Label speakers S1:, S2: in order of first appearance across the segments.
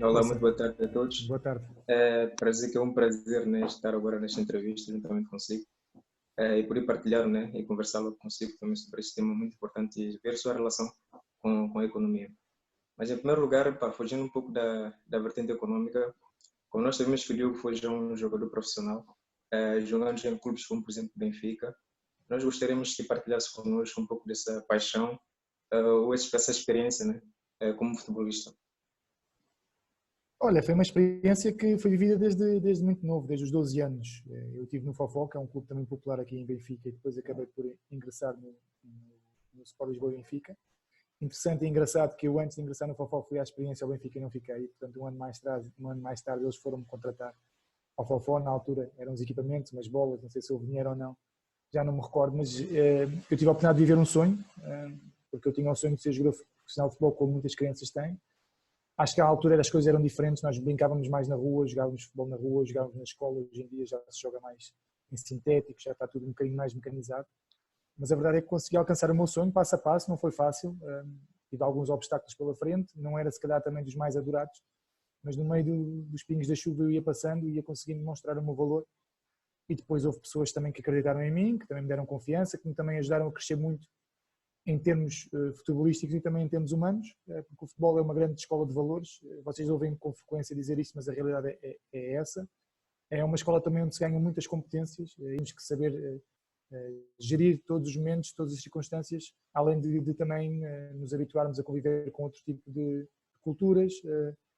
S1: Olá, muito
S2: Força.
S1: boa tarde a todos.
S2: Boa tarde.
S1: É um prazer, né, estar agora nesta entrevista juntamente consigo e poder partilhar, né, e conversar logo consigo também sobre este tema muito importante e ver a sua relação com a economia. Mas, em primeiro lugar, fugindo um pouco da vertente econômica, como nós tivemos filho que foi já um jogador profissional, jogando em clubes como, por exemplo, Benfica, nós gostaríamos que partilhasse connosco um pouco dessa paixão ou essa experiência, né, como futebolista.
S2: Olha, foi uma experiência que foi vivida desde muito novo, desde os 12 anos. Eu estive no Fofó, que é um clube também popular aqui em Benfica, e depois acabei por ingressar no Sport Lisboa Benfica. Interessante e engraçado que eu, antes de ingressar no Fofó, fui à experiência ao Benfica e não fiquei. Portanto, um ano mais tarde eles foram-me contratar ao Fofó. Na altura eram os equipamentos, umas bolas, não sei se houve dinheiro ou não, já não me recordo, mas eu tive a oportunidade de viver um sonho, porque eu tinha o sonho de ser jogador profissional de futebol, como muitas crianças têm. Acho que à altura as coisas eram diferentes, nós brincávamos mais na rua, jogávamos futebol na rua, jogávamos na escola. Hoje em dia já se joga mais em sintético, já está tudo um bocadinho mais mecanizado. Mas a verdade é que consegui alcançar o meu sonho passo a passo, não foi fácil, tive alguns obstáculos pela frente, não era se calhar também dos mais adorados, mas no meio dos pingos da chuva eu ia passando e ia conseguindo demonstrar o meu valor. E depois houve pessoas também que acreditaram em mim, que também me deram confiança, que me também ajudaram a crescer muito em termos futebolísticos e também em termos humanos, porque o futebol é uma grande escola de valores. Vocês ouvem com frequência dizer isto, mas a realidade é essa. É uma escola também onde se ganham muitas competências, temos que saber gerir todos os momentos, todas as circunstâncias, além de também nos habituarmos a conviver com outro tipo de culturas,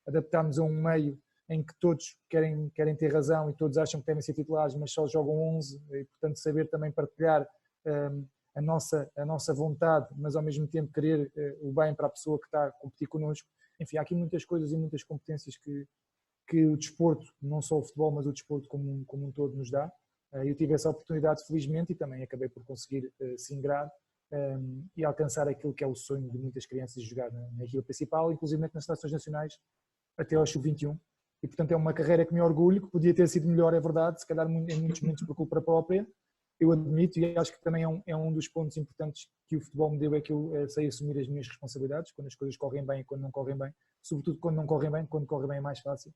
S2: adaptarmos a um meio em que todos querem ter razão e todos acham que devem ser titulares, mas só jogam 11, e portanto saber também partilhar a nossa vontade, mas ao mesmo tempo querer o bem para a pessoa que está a competir connosco. Enfim, há aqui muitas coisas e muitas competências que o desporto, não só o futebol, mas o desporto como um todo nos dá. Eu tive essa oportunidade, felizmente, e também acabei por conseguir se ingrar e alcançar aquilo que é o sonho de muitas crianças de jogar na equipa principal, inclusive nas seleções nacionais, até aos sub-21. E, portanto, é uma carreira que me orgulho, que podia ter sido melhor, é verdade, se calhar em muitos momentos por culpa própria, eu admito, e acho que também é um dos pontos importantes que o futebol me deu, é que eu sei assumir as minhas responsabilidades, quando as coisas correm bem e quando não correm bem, sobretudo quando não correm bem, quando correm bem é mais fácil.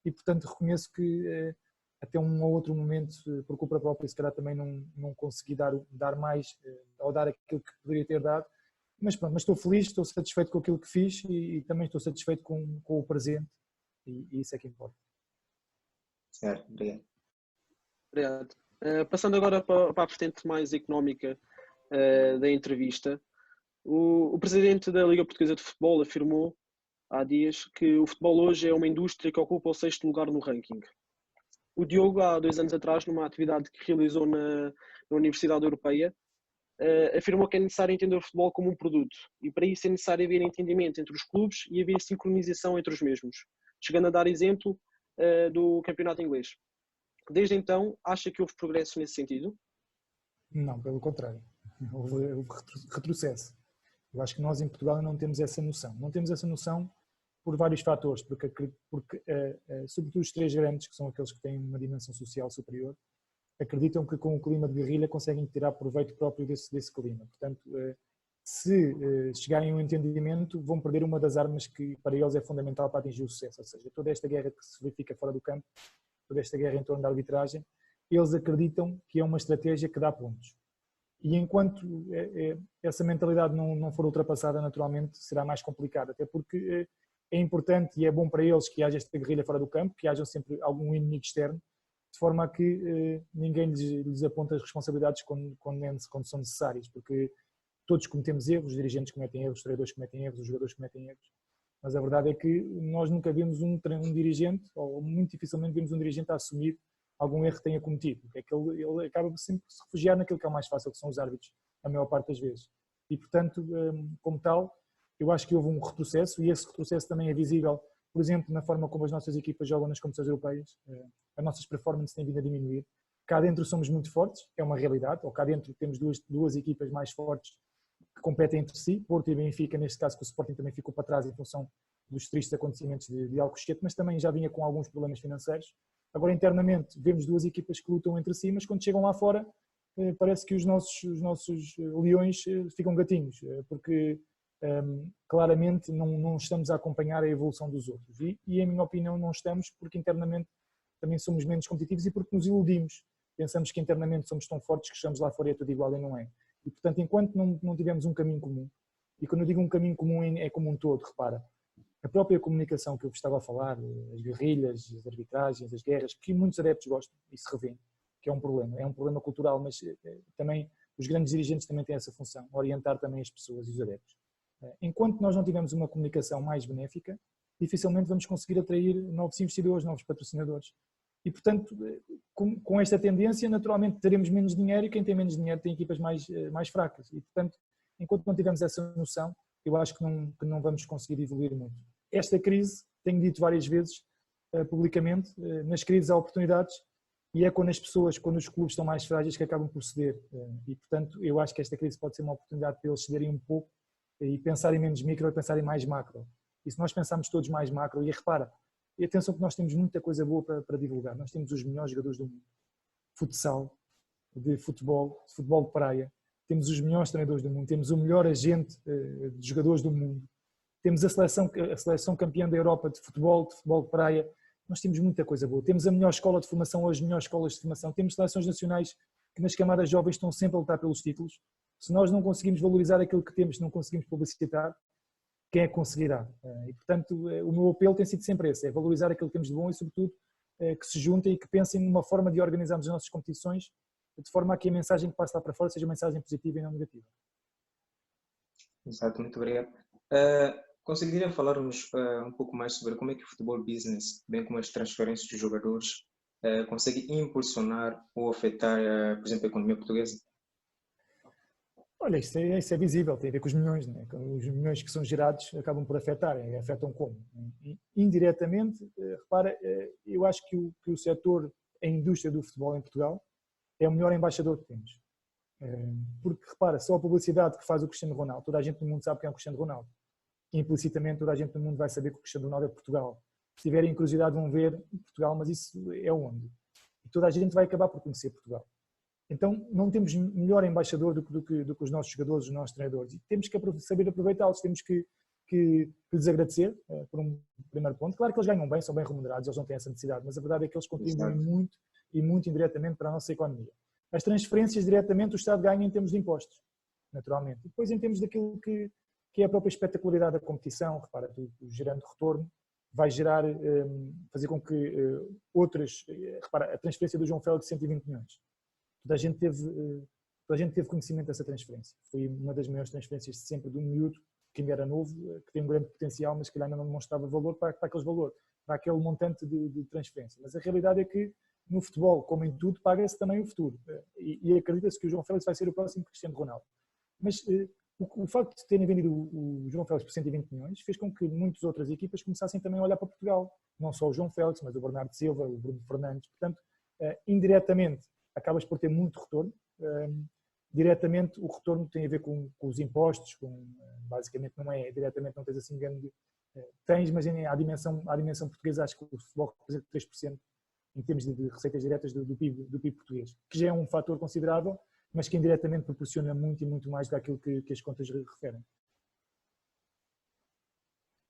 S2: E, portanto, reconheço que até um ou outro momento, por culpa própria, se calhar também não consegui dar mais, ou dar aquilo que poderia ter dado, mas pronto, mas estou feliz, estou satisfeito com aquilo que fiz e também estou satisfeito com o presente, e isso é que importa.
S1: Certo, obrigado.
S3: Obrigado. Passando agora para a vertente mais económica da entrevista, o presidente da Liga Portuguesa de Futebol afirmou há dias que o futebol hoje é uma indústria que ocupa o 6º lugar no ranking. O Diogo, há 2 anos atrás, numa atividade que realizou na Universidade Europeia, afirmou que é necessário entender o futebol como um produto, e para isso é necessário haver entendimento entre os clubes e haver sincronização entre os mesmos, chegando a dar exemplo do campeonato inglês. Desde então, acha que houve progresso nesse sentido?
S2: Não, pelo contrário, houve retrocesso. Eu acho que nós em Portugal não temos essa noção. Não temos essa noção por vários fatores, porque sobretudo os 3 grandes, que são aqueles que têm uma dimensão social superior, acreditam que com o clima de guerrilha conseguem tirar proveito próprio desse clima. Portanto, se chegarem a um entendimento, vão perder uma das armas que para eles é fundamental para atingir o sucesso. Ou seja, toda esta guerra que se verifica fora do campo, toda esta guerra em torno da arbitragem, eles acreditam que é uma estratégia que dá pontos. E enquanto essa mentalidade não for ultrapassada, naturalmente será mais complicado, até porque é importante e é bom para eles que haja esta guerrilha fora do campo, que haja sempre algum inimigo externo, de forma a que ninguém lhes aponte as responsabilidades quando são necessárias, porque todos cometemos erros, os dirigentes cometem erros, os treinadores cometem erros, os jogadores cometem erros, mas a verdade é que nós nunca vimos um dirigente, ou muito dificilmente vimos um dirigente a assumir algum erro que tenha cometido, porque é que ele acaba sempre por se refugiar naquilo que é o mais fácil, que são os árbitros, a maior parte das vezes. E, portanto, como tal, eu acho que houve um retrocesso, e esse retrocesso também é visível, por exemplo, na forma como as nossas equipas jogam nas competições europeias. As nossas performances têm vindo a diminuir. Cá dentro somos muito fortes, é uma realidade, ou cá dentro temos duas equipas mais fortes que competem entre si, Porto e Benfica, neste caso, que o Sporting também ficou para trás em função dos tristes acontecimentos de Alcochete, mas também já vinha com alguns problemas financeiros. Agora, internamente, vemos 2 equipas que lutam entre si, mas quando chegam lá fora, parece que os nossos leões ficam gatinhos, porque claramente não estamos a acompanhar a evolução dos outros. E, em minha opinião, não estamos porque internamente também somos menos competitivos e porque nos iludimos. Pensamos que internamente somos tão fortes que estamos lá fora e é tudo igual e não é. E, portanto, enquanto não tivermos um caminho comum, e quando eu digo um caminho comum é como um todo, repara, a própria comunicação que eu estava a falar, as guerrilhas, as arbitragens, as guerras, que muitos adeptos gostam e se revêem, que é um problema cultural, mas também os grandes dirigentes também têm essa função, orientar também as pessoas e os adeptos. Enquanto nós não tivermos uma comunicação mais benéfica, dificilmente vamos conseguir atrair novos investidores, novos patrocinadores. E, portanto, com esta tendência, naturalmente teremos menos dinheiro e quem tem menos dinheiro tem equipas mais fracas. E, portanto, enquanto não tivermos essa noção, eu acho que não vamos conseguir evoluir muito. Esta crise, tenho dito várias vezes publicamente, nas crises há oportunidades e é quando as pessoas, quando os clubes estão mais frágeis que acabam por ceder. E, portanto, eu acho que esta crise pode ser uma oportunidade para eles cederem um pouco e pensarem menos micro e pensarem mais macro. E se nós pensarmos todos mais macro, e repara, e atenção que nós temos muita coisa boa para divulgar, nós temos os melhores jogadores do mundo, futsal, de futebol de praia, temos os melhores treinadores do mundo, temos o melhor agente de jogadores do mundo, temos a seleção campeã da Europa de futebol de praia, nós temos muita coisa boa, temos a melhor escola de formação ou as melhores escolas de formação, temos seleções nacionais que nas camadas jovens estão sempre a lutar pelos títulos. Se nós não conseguimos valorizar aquilo que temos, se não conseguimos publicitar, quem é que conseguirá? E, portanto, o meu apelo tem sido sempre esse, é valorizar aquilo que temos de bom e, sobretudo, que se juntem e que pensem numa forma de organizarmos as nossas competições de forma a que a mensagem que passa lá para fora seja uma mensagem positiva e não negativa.
S1: Exato, muito obrigado. Conseguiria falar-nos um pouco mais sobre como é que o futebol business, bem como as transferências de jogadores, consegue impulsionar ou afetar, por exemplo, a economia portuguesa?
S2: Olha, isso é visível, tem a ver com os milhões, né? Os milhões que são gerados acabam por afetar, afetam como? Indiretamente, repara, eu acho que o setor, a indústria do futebol em Portugal, é o melhor embaixador que temos. Porque, repara, só a publicidade que faz o Cristiano Ronaldo, toda a gente no mundo sabe quem é o Cristiano Ronaldo. Implicitamente, toda a gente no mundo vai saber que o Cristiano Ronaldo é Portugal. Se tiverem curiosidade, vão ver Portugal, mas isso é onde? E toda a gente vai acabar por conhecer Portugal. Então, não temos melhor embaixador do que os nossos jogadores, os nossos treinadores. E temos que saber aproveitá-los, temos que lhes agradecer, por um primeiro ponto. Claro que eles ganham bem, são bem remunerados, eles não têm essa necessidade, mas a verdade é que eles contribuem muito e muito indiretamente para a nossa economia. As transferências, diretamente, o Estado ganha em termos de impostos, naturalmente. E depois, em termos daquilo que é a própria espetacularidade da competição, repara, gerando retorno, vai fazer com que outras... Repara, a transferência do João Félix de 120 milhões. Toda a gente teve conhecimento dessa transferência. Foi uma das maiores transferências de sempre de um miúdo, que ainda era novo, que tem um grande potencial, mas que ainda não demonstrava valor para aquele montante de transferência. Mas a realidade é que no futebol, como em tudo, paga-se também o futuro. E acredita-se que o João Félix vai ser o próximo Cristiano Ronaldo. Mas o facto de terem vendido o João Félix por 120 milhões fez com que muitas outras equipas começassem também a olhar para Portugal. Não só o João Félix, mas o Bernardo Silva, o Bruno Fernandes. Portanto, indiretamente, acabas por ter muito retorno. Diretamente, o retorno tem a ver com os impostos, basicamente não é diretamente, não tens assim grande... Tens, mas à dimensão portuguesa, acho que o futebol representa 3% em termos de receitas diretas do PIB português, que já é um fator considerável, mas que indiretamente proporciona muito e muito mais daquilo que as contas referem.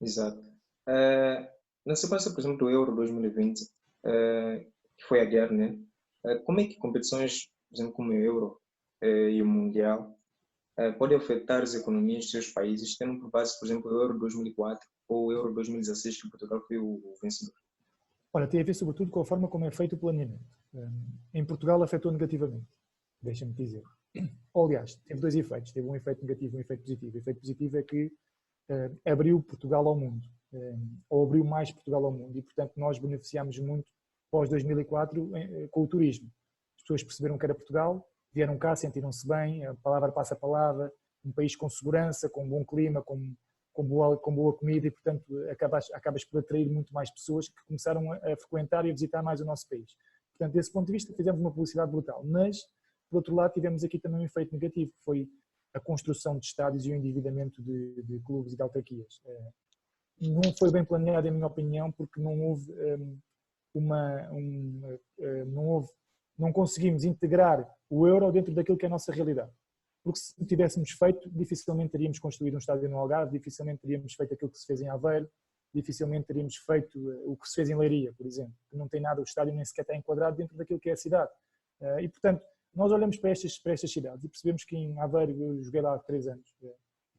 S1: Exato. Na sequência, por exemplo, do Euro 2020, que foi a guerra, né? Como é que competições, por exemplo, como o Euro e o Mundial, podem afetar as economias dos seus países, tendo por base, por exemplo, o Euro 2004 ou o Euro 2016, que Portugal foi o vencedor?
S2: Olha, tem a ver sobretudo com a forma como é feito o planeamento. Em Portugal afetou negativamente, deixa-me dizer. Aliás, teve dois efeitos. Teve um efeito negativo e um efeito positivo. O efeito positivo é que abriu Portugal ao mundo, ou abriu mais Portugal ao mundo, e portanto nós beneficiámos muito pós-2004 com o turismo. As pessoas perceberam que era Portugal, vieram cá, sentiram-se bem, a palavra passa a palavra, um país com segurança, com bom clima, com boa comida, e portanto acabas por atrair muito mais pessoas que começaram a frequentar e a visitar mais o nosso país. Portanto, desse ponto de vista fizemos uma publicidade brutal, mas por outro lado tivemos aqui também um efeito negativo, que foi a construção de estádios e o endividamento de clubes e de autarquias. Não foi bem planeado, em minha opinião, porque não houve não conseguimos integrar o euro dentro daquilo que é a nossa realidade. porque se o tivéssemos feito, dificilmente teríamos construído um estádio no Algarve, dificilmente teríamos feito aquilo que se fez em Aveiro, dificilmente teríamos feito o que se fez em Leiria, por exemplo, que não tem nada, o estádio nem sequer está enquadrado dentro daquilo que é a cidade. E, portanto, nós olhamos para estas cidades e percebemos que em Aveiro, eu joguei lá há 3 anos,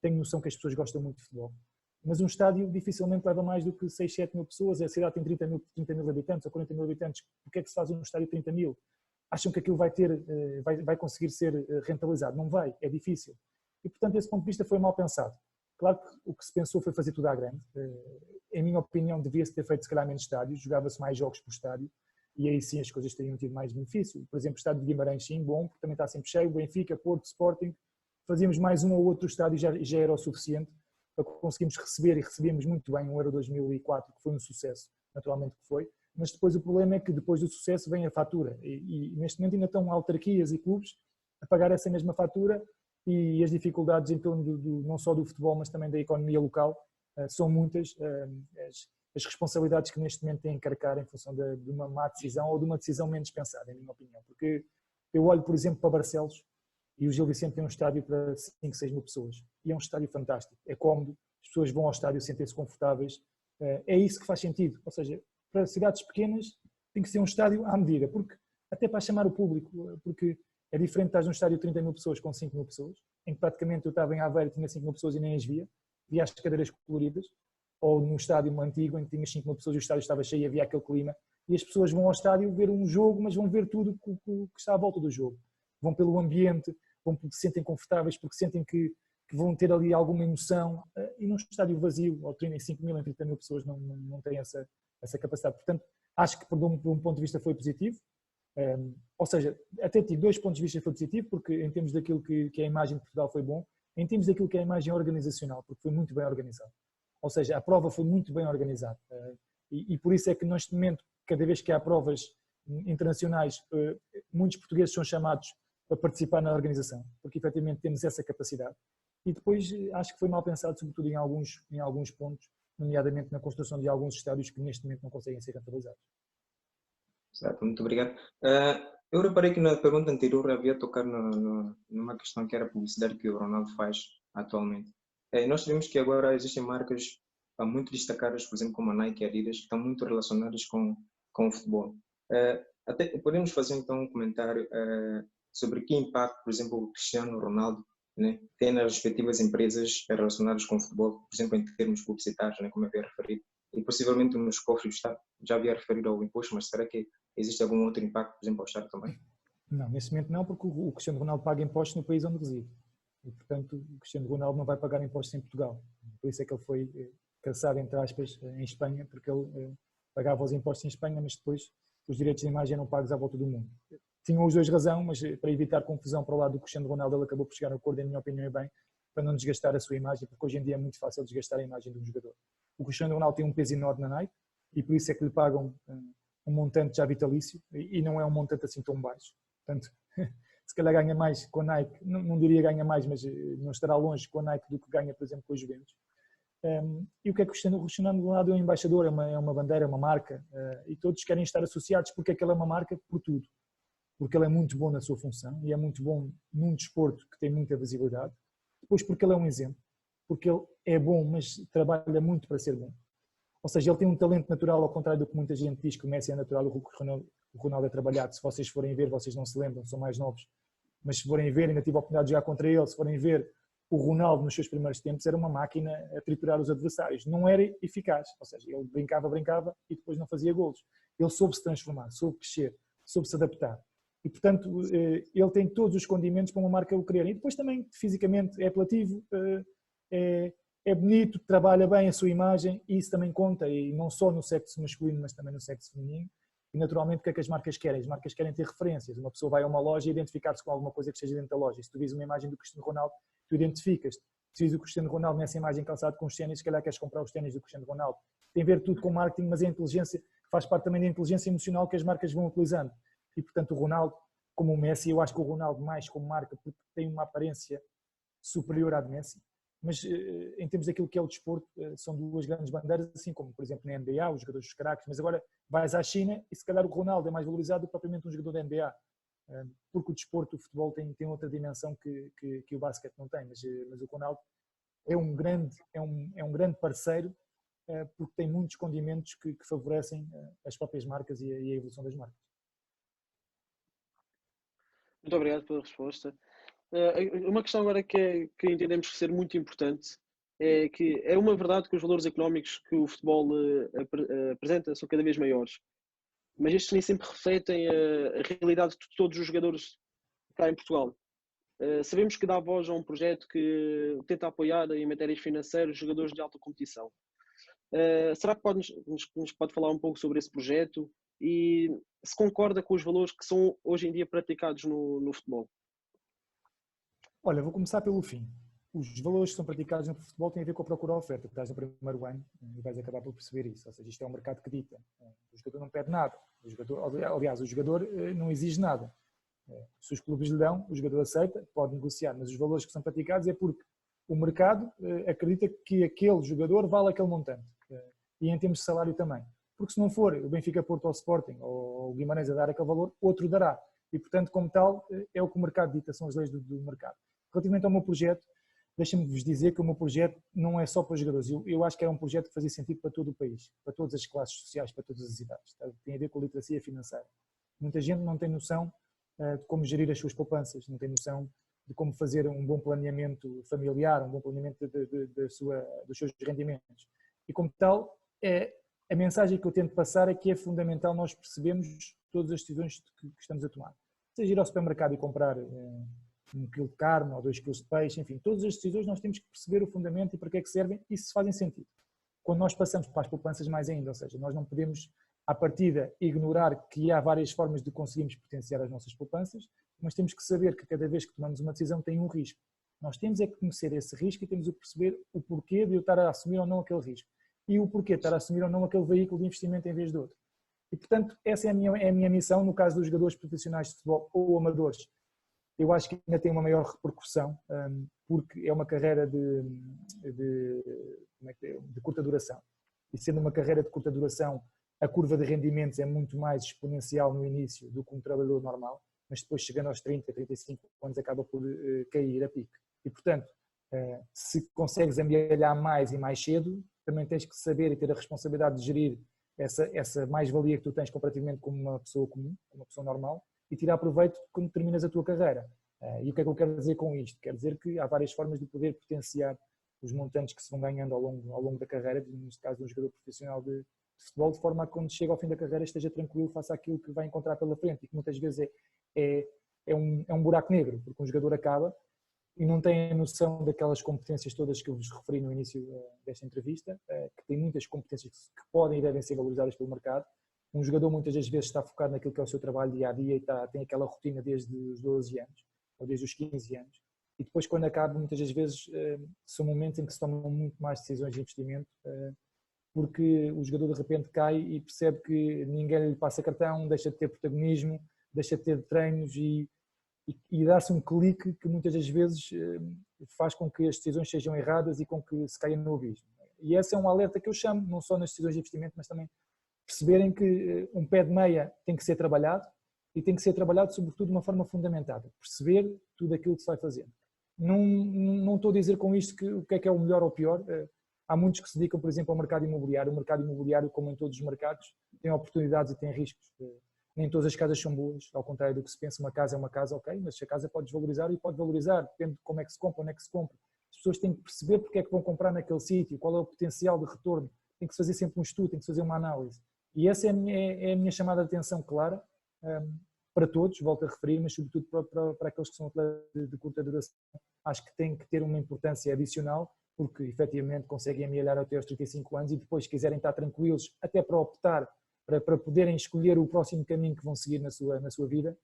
S2: tenho noção que as pessoas gostam muito de futebol, mas um estádio dificilmente leva mais do que 6, 7 mil pessoas, a cidade tem 30 mil habitantes ou 40 mil habitantes, porque é que se faz um estádio de 30 mil? Acham que aquilo vai conseguir ser rentabilizado? Não vai, é difícil. E, portanto, esse ponto de vista foi mal pensado. Claro que o que se pensou foi fazer tudo à grande. Em minha opinião, devia-se ter feito, se calhar, menos estádios, jogava-se mais jogos por estádio, e aí sim as coisas teriam tido mais benefício. Por exemplo, o estádio de Guimarães, sim, bom, porque também está sempre cheio, Benfica, Porto, Sporting, fazíamos mais um ou outro estádio e já era o suficiente para conseguirmos receber, e recebíamos muito bem o Euro 2004, que foi um sucesso, naturalmente que foi, mas depois o problema é que depois do sucesso vem a fatura, e neste momento ainda estão autarquias e clubes a pagar essa mesma fatura, e as dificuldades em torno não só do futebol, mas também da economia local, são muitas, as responsabilidades que neste momento têm a encarcar em função de uma má decisão ou de uma decisão menos pensada, em minha opinião, porque eu olho, por exemplo, para Barcelos, e o Gil Vicente tem um estádio para 5, 6 mil pessoas, e é um estádio fantástico, é cómodo, as pessoas vão ao estádio sentem-se confortáveis, é isso que faz sentido, ou seja, para cidades pequenas tem que ser um estádio à medida, porque até para chamar o público, porque é diferente estar num estádio de 30 mil pessoas com 5 mil pessoas, em que praticamente eu estava em Aveiro, tinha 5 mil pessoas e nem as via as cadeiras coloridas, ou num estádio antigo em que tinha 5 mil pessoas e o estádio estava cheio e havia aquele clima, e as pessoas vão ao estádio ver um jogo, mas vão ver tudo que está à volta do jogo. Vão pelo ambiente, vão porque se sentem confortáveis, porque sentem que vão ter ali alguma emoção, e num estádio vazio, ou 35 mil em 30 mil pessoas, não tem essa capacidade. Portanto, acho que por um ponto de vista foi positivo, ou seja, até tive 2 pontos de vista foi positivo, porque em termos daquilo que é a imagem de Portugal foi bom, em termos daquilo que é a imagem organizacional, porque foi muito bem organizado. Ou seja, a prova foi muito bem organizada, e por isso é que neste momento, cada vez que há provas internacionais, muitos portugueses são chamados para participar na organização, porque efetivamente temos essa capacidade. E depois acho que foi mal pensado, sobretudo em alguns pontos, nomeadamente na construção de alguns estádios que neste momento não conseguem ser rentabilizados.
S1: Certo, muito obrigado. Eu reparei que na pergunta anterior havia tocado numa questão que era a publicidade que o Ronaldo faz atualmente. Nós vemos que agora existem marcas muito destacadas, por exemplo, como a Nike e a Adidas, que estão muito relacionadas com o futebol. Até podemos fazer então um comentário sobre que impacto, por exemplo, o Cristiano Ronaldo, né, tem nas respectivas empresas relacionadas com o futebol, por exemplo, em termos publicitários, né, como havia referido, e possivelmente nos cofres do Estado. Já havia referido ao imposto, mas será que existe algum outro impacto, por exemplo, ao Estado também?
S2: Não, nesse momento não, porque o Cristiano Ronaldo paga impostos no país onde reside. E, portanto, o Cristiano Ronaldo não vai pagar impostos em Portugal. Por isso é que ele foi caçado, entre aspas, em Espanha, porque ele pagava os impostos em Espanha, mas depois os direitos de imagem eram pagos à volta do mundo. Tinham os dois razão, mas para evitar confusão para o lado do Cristiano Ronaldo, ele acabou por chegar a um acordo, em minha opinião, bem, para não desgastar a sua imagem, porque hoje em dia é muito fácil desgastar a imagem de um jogador. O Cristiano Ronaldo tem um peso enorme na Nike, e por isso é que lhe pagam um montante já vitalício, e não é um montante assim tão baixo. Portanto, se calhar ganha mais com a Nike, não diria ganha mais, mas não estará longe com a Nike do que ganha, por exemplo, com os Juventus. E o que é que o Cristiano Ronaldo é um embaixador, é uma bandeira, é uma marca, e todos querem estar associados porque é que ele é uma marca por tudo. Porque ele é muito bom na sua função e é muito bom num desporto que tem muita visibilidade. Depois porque ele é um exemplo, porque ele é bom, mas trabalha muito para ser bom. Ou seja, ele tem um talento natural, ao contrário do que muita gente diz que o Messi é natural, o Ronaldo é trabalhado. Se vocês forem ver, vocês não se lembram, são mais novos, mas se forem ver, ainda tive a oportunidade de jogar contra ele, se forem ver, o Ronaldo nos seus primeiros tempos era uma máquina a triturar os adversários, não era eficaz, ou seja, ele brincava e depois não fazia golos. Ele soube se transformar, soube crescer, soube se adaptar. E, portanto, ele tem todos os condimentos para uma marca o querer. E depois também, fisicamente, é apelativo, é bonito, trabalha bem a sua imagem, e isso também conta, e não só no sexo masculino, mas também no sexo feminino. E, naturalmente, o que é que as marcas querem? As marcas querem ter referências. Uma pessoa vai a uma loja e identificar-se com alguma coisa que esteja dentro da loja. E se tu vis uma imagem do Cristiano Ronaldo, tu identificas. Se vis o Cristiano Ronaldo nessa imagem calçado com os ténis, se calhar queres comprar os ténis do Cristiano Ronaldo. Tem a ver tudo com marketing, mas a inteligência faz parte também da inteligência emocional que as marcas vão utilizando. E, portanto, o Ronaldo, como o Messi, eu acho que o Ronaldo mais como marca, porque tem uma aparência superior à de Messi, mas em termos daquilo que é o desporto, são duas grandes bandeiras, assim como, por exemplo, na NBA, os jogadores dos craques, mas agora vais à China e se calhar o Ronaldo é mais valorizado do que propriamente um jogador da NBA. porque o desporto, o futebol tem outra dimensão que o basquete não tem, mas o Ronaldo é um grande parceiro, porque tem muitos condimentos que favorecem as próprias marcas e a evolução das marcas.
S3: Muito obrigado pela resposta. Uma questão agora que entendemos ser muito importante é que é uma verdade que os valores económicos que o futebol apresenta são cada vez maiores, mas estes nem sempre refletem a realidade de todos os jogadores cá em Portugal. Sabemos que dá voz a um projeto que tenta apoiar em matérias financeiras jogadores de alta competição. Será que nos pode falar um pouco sobre esse projeto e se concorda com os valores que são hoje em dia praticados no futebol?
S2: Olha, vou começar pelo fim. Os valores que são praticados no futebol têm a ver com a procura-oferta, que estás no primeiro ano e vais acabar por perceber isso. Ou seja, isto é um mercado que dita. O jogador não pede nada. Aliás, o jogador não exige nada. Se os clubes lhe dão, o jogador aceita, pode negociar, mas os valores que são praticados é porque o mercado acredita que aquele jogador vale aquele montante. E em termos de salário também. Porque se não for o Benfica, Porto ou Sporting ou o Guimarães a dar aquele valor, outro dará. E, portanto, como tal, é o que o mercado dita, são as leis do mercado. Relativamente ao meu projeto, deixem-me vos dizer que o meu projeto não é só para os jogadores. Eu acho que era um projeto que fazia sentido para todo o país, para todas as classes sociais, para todas as idades. Tem a ver com a literacia financeira. Muita gente não tem noção de como gerir as suas poupanças, não tem noção de como fazer um bom planeamento familiar, um bom planeamento dos seus rendimentos. E, como tal, a mensagem que eu tento passar é que é fundamental nós percebermos todas as decisões que estamos a tomar. Seja ir ao supermercado e comprar 1 quilo de carne ou 2 quilos de peixe, enfim, todas as decisões nós temos que perceber o fundamento e para que é que servem e se fazem sentido. Quando nós passamos para as poupanças mais ainda, ou seja, nós não podemos, à partida, ignorar que há várias formas de conseguirmos potenciar as nossas poupanças, mas temos que saber que cada vez que tomamos uma decisão tem um risco. Nós temos é que conhecer esse risco e temos que perceber o porquê de eu estar a assumir ou não aquele risco. E o porquê de estar a assumir ou não aquele veículo de investimento em vez de outro. E, portanto, essa é a minha missão no caso dos jogadores profissionais de futebol ou amadores. Eu acho que ainda tem uma maior repercussão, porque é uma carreira de curta duração. E sendo uma carreira de curta duração, a curva de rendimentos é muito mais exponencial no início do que um trabalhador normal, mas depois chegando aos 30, 35 anos acaba por cair a pique. E, portanto, se consegues amealhar mais e mais cedo, também tens que saber e ter a responsabilidade de gerir essa mais-valia que tu tens comparativamente com uma pessoa comum, com uma pessoa normal, e tirar proveito quando terminas a tua carreira. E o que é que eu quero dizer com isto? Quero dizer que há várias formas de poder potenciar os montantes que se vão ganhando ao longo da carreira, neste caso de um jogador profissional de futebol, de forma a que quando chega ao fim da carreira esteja tranquilo, faça aquilo que vai encontrar pela frente, e que muitas vezes é um buraco negro, porque um jogador acaba e não tem a noção daquelas competências todas que eu vos referi no início desta entrevista, que tem muitas competências que podem e devem ser valorizadas pelo mercado. Um jogador muitas das vezes está focado naquilo que é o seu trabalho dia a dia e tem aquela rotina desde os 12 anos ou desde os 15 anos. E depois, quando acaba, muitas das vezes são momentos em que se tomam muito mais decisões de investimento, porque o jogador de repente cai e percebe que ninguém lhe passa cartão, deixa de ter protagonismo, deixa de ter treinos e dá-se um clique que muitas das vezes faz com que as decisões sejam erradas e com que se caia no abismo. E esse é um alerta que eu chamo, não só nas decisões de investimento, mas também perceberem que um pé de meia tem que ser trabalhado e tem que ser trabalhado sobretudo de uma forma fundamentada. Perceber tudo aquilo que se vai fazer. Não estou a dizer com isto o que é o melhor ou o pior. Há muitos que se dedicam, por exemplo, ao mercado imobiliário. O mercado imobiliário, como em todos os mercados, tem oportunidades e tem riscos. Nem todas as casas são boas, ao contrário do que se pensa, uma casa é uma casa, ok, mas se a casa pode desvalorizar e pode valorizar, depende de como é que se compra, onde é que se compra. As pessoas têm que perceber porque é que vão comprar naquele sítio, qual é o potencial de retorno. Tem que se fazer sempre um estudo, tem que se fazer uma análise. E essa é a minha chamada de atenção clara para todos, volto a referir, mas sobretudo para aqueles que são atletas de curta duração. Acho que tem que ter uma importância adicional, porque efetivamente conseguem amealhar até aos 35 anos e depois, se quiserem estar tranquilos, até para optar, para poderem escolher o próximo caminho que vão seguir na sua vida,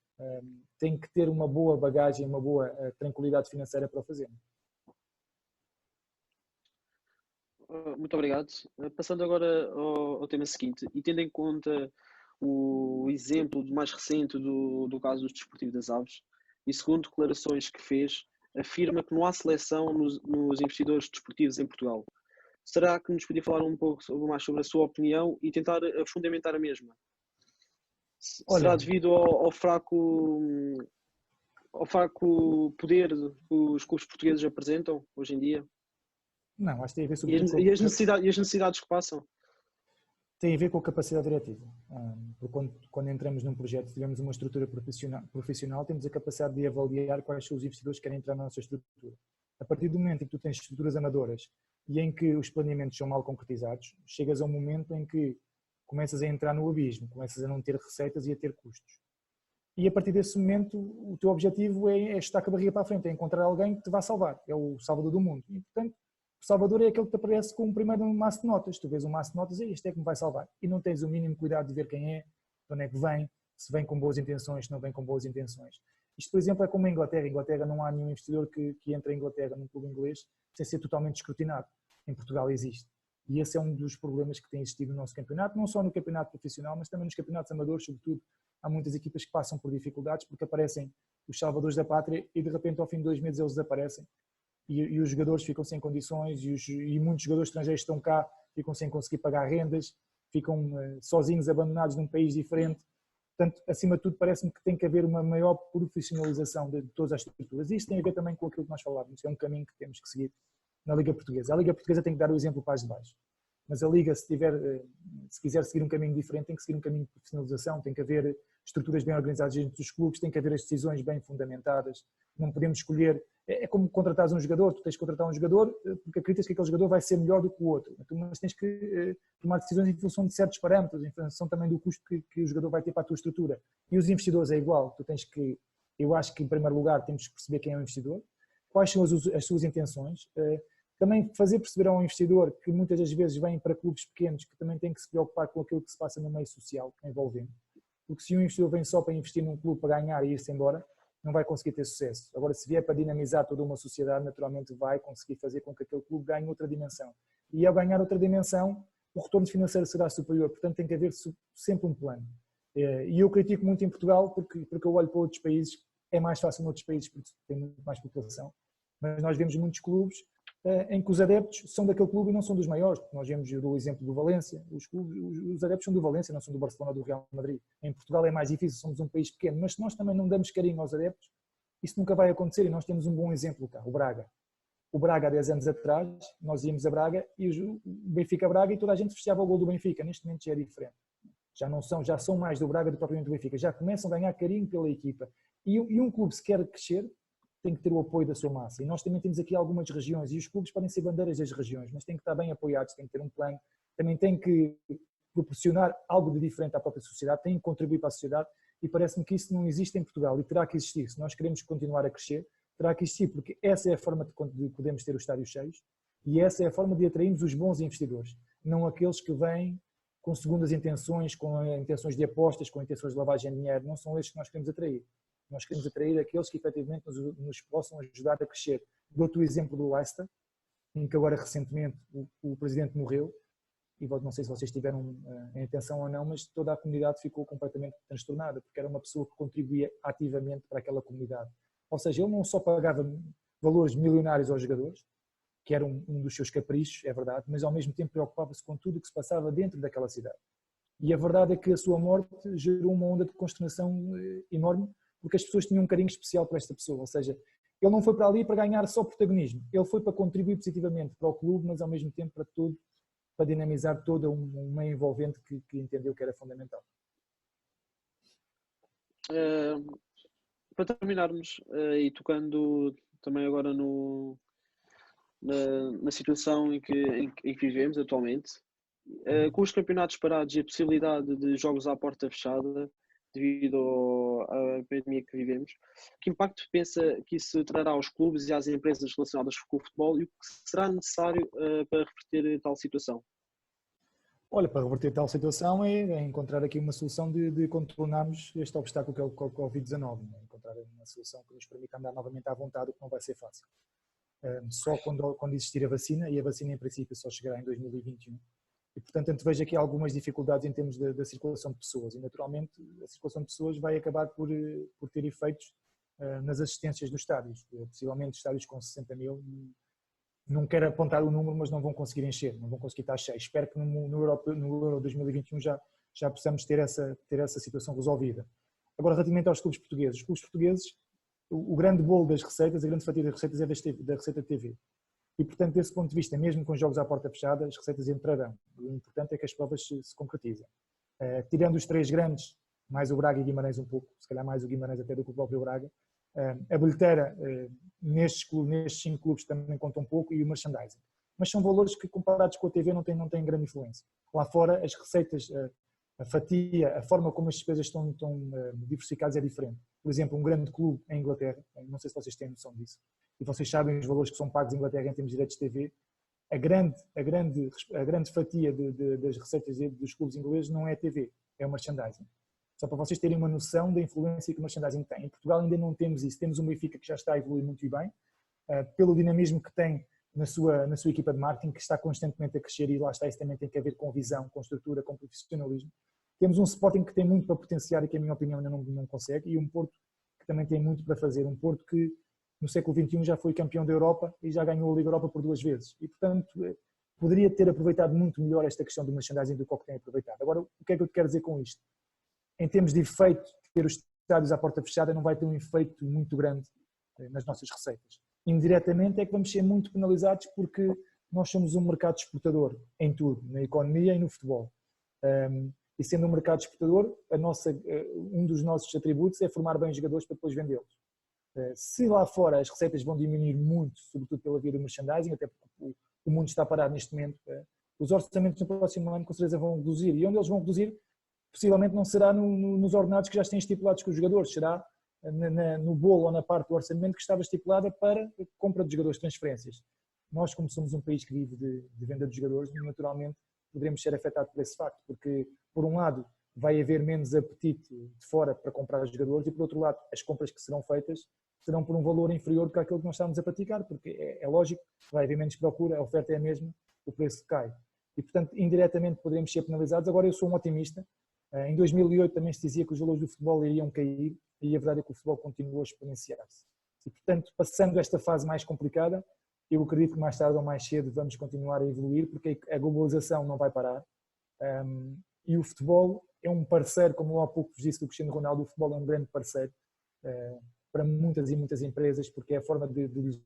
S2: têm que ter uma boa bagagem, uma boa tranquilidade financeira para o fazer.
S3: Muito obrigado. Passando agora ao tema seguinte, e tendo em conta o exemplo mais recente do caso do Desportivo das Aves, e segundo declarações que fez, afirma que não há seleção nos investidores desportivos em Portugal. Será que nos podia falar um pouco mais sobre a sua opinião e tentar fundamentar a mesma? Será
S2: Olha,
S3: devido ao fraco poder que os clubes portugueses apresentam hoje em dia
S2: não, acho que tem a ver
S3: e
S2: sobretudo
S3: as necessidades que passam?
S2: tem a ver com a capacidade diretiva. Porque quando entramos num projeto, se tivermos uma estrutura profissional, temos a capacidade de avaliar quais são os investidores que querem entrar na nossa estrutura. A partir do momento em que tu tens estruturas amadoras e em que os planeamentos são mal concretizados, chegas a um momento em que começas a entrar no abismo, começas a não ter receitas e a ter custos. E a partir desse momento, o teu objetivo é estar com a barriga para a frente, é encontrar alguém que te vá salvar, é o salvador do mundo. E, portanto, o salvador é aquele que te aparece com o primeiro maço de notas. Tu vês um maço de notas e este é que me vai salvar. E não tens o mínimo cuidado de ver quem é, de onde é que vem, se vem com boas intenções, se não vem com boas intenções. Isto, por exemplo, é como a Inglaterra. Em Inglaterra não há nenhum investidor que entre em Inglaterra num clube inglês sem ser totalmente escrutinado. Em Portugal existe. E esse é um dos problemas que tem existido no nosso campeonato, não só no campeonato profissional, mas também nos campeonatos amadores, sobretudo. Há muitas equipas que passam por dificuldades porque aparecem os salvadores da pátria e de repente ao fim de 2 meses eles desaparecem e os jogadores ficam sem condições e muitos jogadores estrangeiros estão cá, ficam sem conseguir pagar rendas, ficam sozinhos, abandonados num país diferente. Portanto, acima de tudo, parece-me que tem que haver uma maior profissionalização de todas as estruturas. E isso tem a ver também com aquilo que nós falávamos, é um caminho que temos que seguir na Liga Portuguesa. A Liga Portuguesa tem que dar o exemplo para as de baixo. Mas a Liga, se quiser seguir um caminho diferente, tem que seguir um caminho de profissionalização, tem que haver estruturas bem organizadas entre os clubes, tem que haver as decisões bem fundamentadas, não podemos escolher, é como contratares um jogador, tu tens que contratar um jogador porque acreditas que aquele jogador vai ser melhor do que o outro, mas tens que tomar decisões em função de certos parâmetros, em função também do custo que o jogador vai ter para a tua estrutura. E os investidores é igual, tu tens que, eu acho que em primeiro lugar temos que perceber quem é o investidor, quais são as suas intenções, também fazer perceber a um investidor que muitas das vezes vem para clubes pequenos que também tem que se preocupar com aquilo que se passa no meio social envolvente. Porque se um investidor vem só para investir num clube para ganhar e ir-se embora, não vai conseguir ter sucesso. Agora, se vier para dinamizar toda uma sociedade, naturalmente vai conseguir fazer com que aquele clube ganhe outra dimensão. E ao ganhar outra dimensão, o retorno financeiro será superior. Portanto, tem que haver sempre um plano. E eu critico muito em Portugal, porque eu olho para outros países, é mais fácil noutros países porque tem muito mais população, mas nós vemos muitos clubes em que os adeptos são daquele clube e não são dos maiores. Nós vemos o exemplo do Valência, os adeptos são do Valência, não são do Barcelona ou do Real Madrid. Em Portugal é mais difícil, somos um país pequeno, mas se nós também não damos carinho aos adeptos, isso nunca vai acontecer e nós temos um bom exemplo cá, o Braga. O Braga há 10 anos atrás, nós íamos a Braga e o Benfica Braga e toda a gente festejava o gol do Benfica. Neste momento já é diferente. Já são mais do Braga do que propriamente do Benfica. Já começam a ganhar carinho pela equipa. E um clube, se quer crescer, tem que ter o apoio da sua massa. E nós também temos aqui algumas regiões, e os clubes podem ser bandeiras das regiões, mas têm que estar bem apoiados, têm que ter um plano, também têm que proporcionar algo de diferente à própria sociedade, têm que contribuir para a sociedade, e parece-me que isso não existe em Portugal, e terá que existir. Se nós queremos continuar a crescer, terá que existir, porque essa é a forma de podermos ter os estádios cheios, e essa é a forma de atrairmos os bons investidores, não aqueles que vêm com segundas intenções, com intenções de apostas, com intenções de lavagem de dinheiro, não são estes que nós queremos atrair. Nós queremos atrair aqueles que efetivamente nos possam ajudar a crescer. Dou-te o exemplo do Leicester, em que agora recentemente o presidente morreu, e não sei se vocês tiveram em atenção ou não, mas toda a comunidade ficou completamente transtornada, porque era uma pessoa que contribuía ativamente para aquela comunidade. Ou seja, ele não só pagava valores milionários aos jogadores, que era um dos seus caprichos, é verdade, mas ao mesmo tempo preocupava-se com tudo o que se passava dentro daquela cidade. E a verdade é que a sua morte gerou uma onda de consternação enorme, porque as pessoas tinham um carinho especial por esta pessoa, ou seja, ele não foi para ali para ganhar só protagonismo, ele foi para contribuir positivamente para o clube, mas ao mesmo tempo para dinamizar todo um meio envolvente que entendeu que era fundamental.
S3: Para terminarmos, e tocando também agora na situação em que vivemos atualmente, com os campeonatos parados e a possibilidade de jogos à porta fechada, devido à pandemia que vivemos, que impacto pensa que isso trará aos clubes e às empresas relacionadas com o futebol e o que será necessário para reverter tal situação?
S2: Olha, para reverter tal situação é encontrar aqui uma solução de contornarmos este obstáculo que é o Covid-19, encontrar uma solução que nos permita andar novamente à vontade, o que não vai ser fácil. Só quando existir a vacina, e a vacina em princípio só chegará em 2021, e portanto antevejo aqui algumas dificuldades em termos da circulação de pessoas, e naturalmente a circulação de pessoas vai acabar por ter efeitos nas assistências dos estádios, possivelmente estádios com 60 mil, não quero apontar o número, mas não vão conseguir encher, não vão conseguir estar cheios. Espero que no Euro 2021 já possamos ter essa situação resolvida. Agora, relativamente aos clubes portugueses, os clubes portugueses, o grande bolo das receitas, a grande fatia das receitas é da receita de TV. E, portanto, desse ponto de vista, mesmo com jogos à porta fechada, as receitas entrarão. O importante é que as provas se concretizem. Tirando os 3 grandes, mais o Braga e Guimarães um pouco, se calhar mais o Guimarães até do que o próprio Braga, a bilheteira nestes 5 clubes também conta um pouco e o merchandising. Mas são valores que, comparados com a TV, não têm grande influência. Lá fora, as receitas, a fatia, a forma como as despesas estão diversificadas é diferente. Por exemplo, um grande clube em Inglaterra, não sei se vocês têm noção disso, e vocês sabem os valores que são pagos em Inglaterra em termos de direitos de TV, a grande fatia das receitas dos clubes ingleses não é a TV, é o merchandising. Só para vocês terem uma noção da influência que o merchandising tem. Em Portugal ainda não temos isso. Temos um Benfica que já está a evoluir muito bem, pelo dinamismo que tem na sua equipa de marketing, que está constantemente a crescer, e lá está, isso também tem que ver com visão, com estrutura, com profissionalismo. Temos um Sporting que tem muito para potenciar e que, na minha opinião, ainda não consegue, e um Porto que também tem muito para fazer. Um Porto que no século XXI já foi campeão da Europa e já ganhou a Liga Europa por 2 vezes. E, portanto, poderia ter aproveitado muito melhor esta questão do merchandising do que o que tem aproveitado. Agora, o que é que eu quero dizer com isto? Em termos de efeito, ter os estádios à porta fechada não vai ter um efeito muito grande nas nossas receitas. Indiretamente é que vamos ser muito penalizados porque nós somos um mercado exportador em tudo, na economia e no futebol. E sendo um mercado exportador, um dos nossos atributos é formar bem os jogadores para depois vendê-los. Se lá fora as receitas vão diminuir muito, sobretudo pela via do merchandising, até porque o mundo está parado neste momento, os orçamentos no próximo ano com certeza vão reduzir. E onde eles vão reduzir, possivelmente não será nos ordenados que já têm estipulados com os jogadores, será no bolo ou na parte do orçamento que estava estipulada para a compra de jogadores, transferências. Nós, como somos um país que vive de venda de jogadores, naturalmente poderemos ser afetados por esse facto, porque, por um lado, vai haver menos apetite de fora para comprar os jogadores e, por outro lado, as compras que serão feitas serão por um valor inferior do que aquilo que nós estamos a praticar, porque é lógico, vai haver menos procura, a oferta é a mesma, o preço cai. E, portanto, indiretamente poderemos ser penalizados. Agora, eu sou um otimista. Em 2008 também se dizia que os valores do futebol iriam cair e a verdade é que o futebol continuou a exponenciar-se. E, portanto, passando esta fase mais complicada, eu acredito que mais tarde ou mais cedo vamos continuar a evoluir, porque a globalização não vai parar. E o futebol é um parceiro, como eu há pouco vos disse do Cristiano Ronaldo, o futebol é um grande parceiro para muitas e muitas empresas, porque é a forma de lhes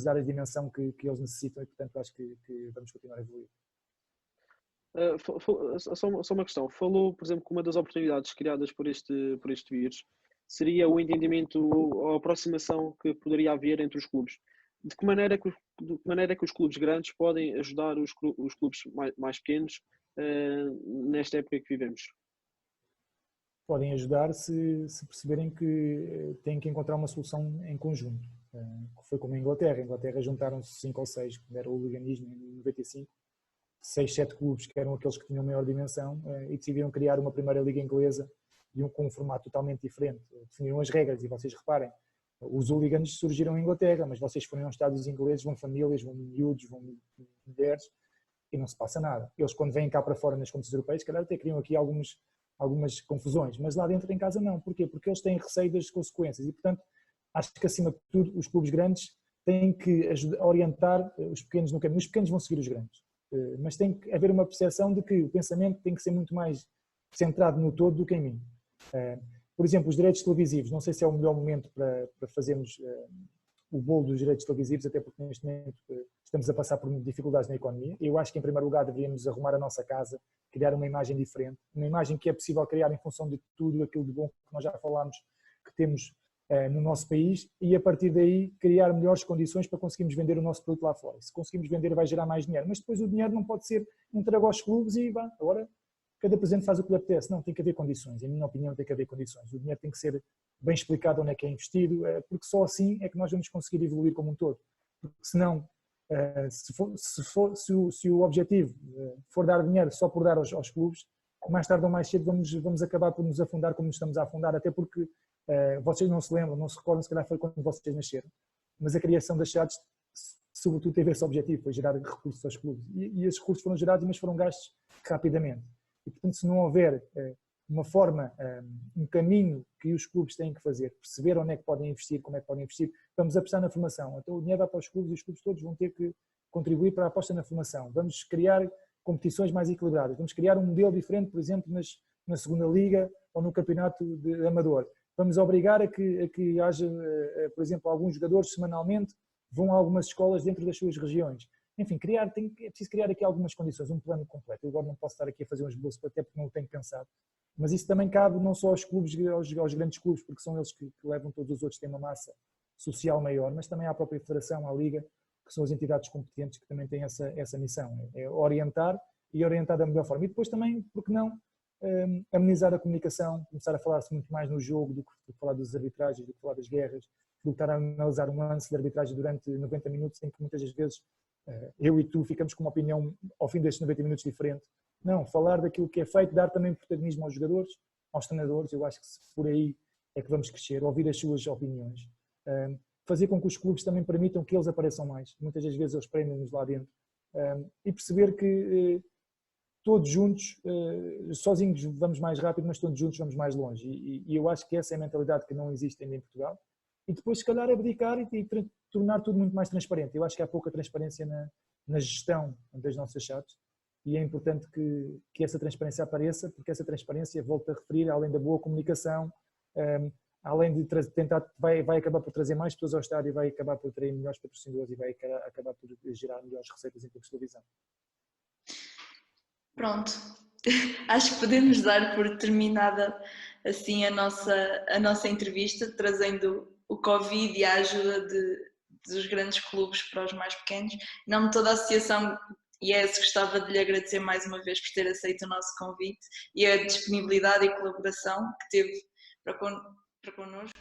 S2: dar a dimensão que eles necessitam e, portanto, acho que vamos continuar a evoluir.
S3: Só uma questão. Falou, por exemplo, que uma das oportunidades criadas por este vírus seria o entendimento ou a aproximação que poderia haver entre os clubes. De que maneira é que os clubes grandes podem ajudar os clubes mais pequenos nesta época que vivemos?
S2: Podem ajudar se perceberem que têm que encontrar uma solução em conjunto. Foi como a Inglaterra. A Inglaterra juntaram-se 5 ou 6, que era o hooliganismo em 95, 6, 7 clubes que eram aqueles que tinham maior dimensão e decidiram criar uma primeira liga inglesa com um formato totalmente diferente. Definiram as regras e vocês reparem, os hooligans surgiram em Inglaterra, mas vocês forem aos estádios ingleses, vão famílias, vão miúdos, vão mulheres e não se passa nada. Eles quando vêm cá para fora nas competições europeias, se calhar até criam aqui algumas confusões, mas lá dentro em casa não. Porquê? Porque eles têm receio das consequências e, portanto, acho que acima de tudo os clubes grandes têm que orientar os pequenos no caminho. Os pequenos vão seguir os grandes, mas tem que haver uma percepção de que o pensamento tem que ser muito mais centrado no todo do que em mim. Por exemplo, os direitos televisivos, não sei se é o melhor momento para fazermos o bolo dos direitos televisivos, até porque neste momento estamos a passar por dificuldades na economia. Eu acho que, em primeiro lugar, deveríamos arrumar a nossa casa, criar uma imagem diferente, uma imagem que é possível criar em função de tudo aquilo de bom que nós já falámos que temos no nosso país e, a partir daí, criar melhores condições para conseguirmos vender o nosso produto lá fora. Se conseguimos vender, vai gerar mais dinheiro, mas depois o dinheiro não pode ser entregue aos clubes e vá, agora cada presidente faz o que lhe apetece. Não, tem que haver condições. Em minha opinião, tem que haver condições. O dinheiro tem que ser bem explicado onde é que é investido, porque só assim é que nós vamos conseguir evoluir como um todo. Porque senão, se o objetivo for dar dinheiro só por dar aos clubes, mais tarde ou mais cedo vamos acabar por nos afundar como nos estamos a afundar, até porque vocês não se lembram, não se recordam, se calhar foi quando vocês nasceram, mas a criação das SADs, sobretudo, teve esse objetivo, foi gerar recursos aos clubes. E esses recursos foram gerados, mas foram gastos rapidamente. E, portanto, se não houver uma forma, um caminho que os clubes têm que fazer, perceber onde é que podem investir, como é que podem investir, vamos apostar na formação. Então o dinheiro vai para os clubes e os clubes todos vão ter que contribuir para a aposta na formação. Vamos criar competições mais equilibradas. Vamos criar um modelo diferente, por exemplo, na segunda liga ou no campeonato de amador. Vamos obrigar a que haja, por exemplo, alguns jogadores semanalmente vão a algumas escolas dentro das suas regiões. Enfim, é preciso criar aqui algumas condições, um plano completo. Eu agora não posso estar aqui a fazer um esboço, até porque não o tenho pensado. Mas isso também cabe não só aos clubes, aos grandes clubes, porque são eles que levam todos os outros, têm uma massa social maior, mas também à própria Federação, à Liga, que são as entidades competentes que também têm essa missão, é orientar e orientar da melhor forma. E depois também, por que não, amenizar a comunicação, começar a falar-se muito mais no jogo do que falar das arbitragens, do que falar das guerras, do que estar a analisar um lance de arbitragem durante 90 minutos, em que muitas das vezes eu e tu ficamos com uma opinião ao fim destes 90 minutos diferente. Não, falar daquilo que é feito, dar também protagonismo aos jogadores, aos treinadores, eu acho que por aí é que vamos crescer, ouvir as suas opiniões. Fazer com que os clubes também permitam que eles apareçam mais. Muitas das vezes eles prendem-nos lá dentro. E perceber que todos juntos, sozinhos vamos mais rápido, mas todos juntos vamos mais longe. E eu acho que essa é a mentalidade que não existe ainda em Portugal. E depois, se calhar, abdicar e tornar tudo muito mais transparente. Eu acho que há pouca transparência na gestão das nossas chaves. E é importante que essa transparência apareça, porque essa transparência, volto a referir, além da boa comunicação, além de tentar, vai acabar por trazer mais pessoas ao estádio, vai acabar por atrair melhores patrocinadores e vai acabar por gerar melhores receitas em termos de televisão.
S4: Pronto, acho que podemos dar por terminada assim a nossa entrevista, trazendo o Covid e a ajuda dos grandes clubes para os mais pequenos. Em nome de toda a associação, IES, gostava de lhe agradecer mais uma vez por ter aceito o nosso convite e a disponibilidade e colaboração que teve para connosco.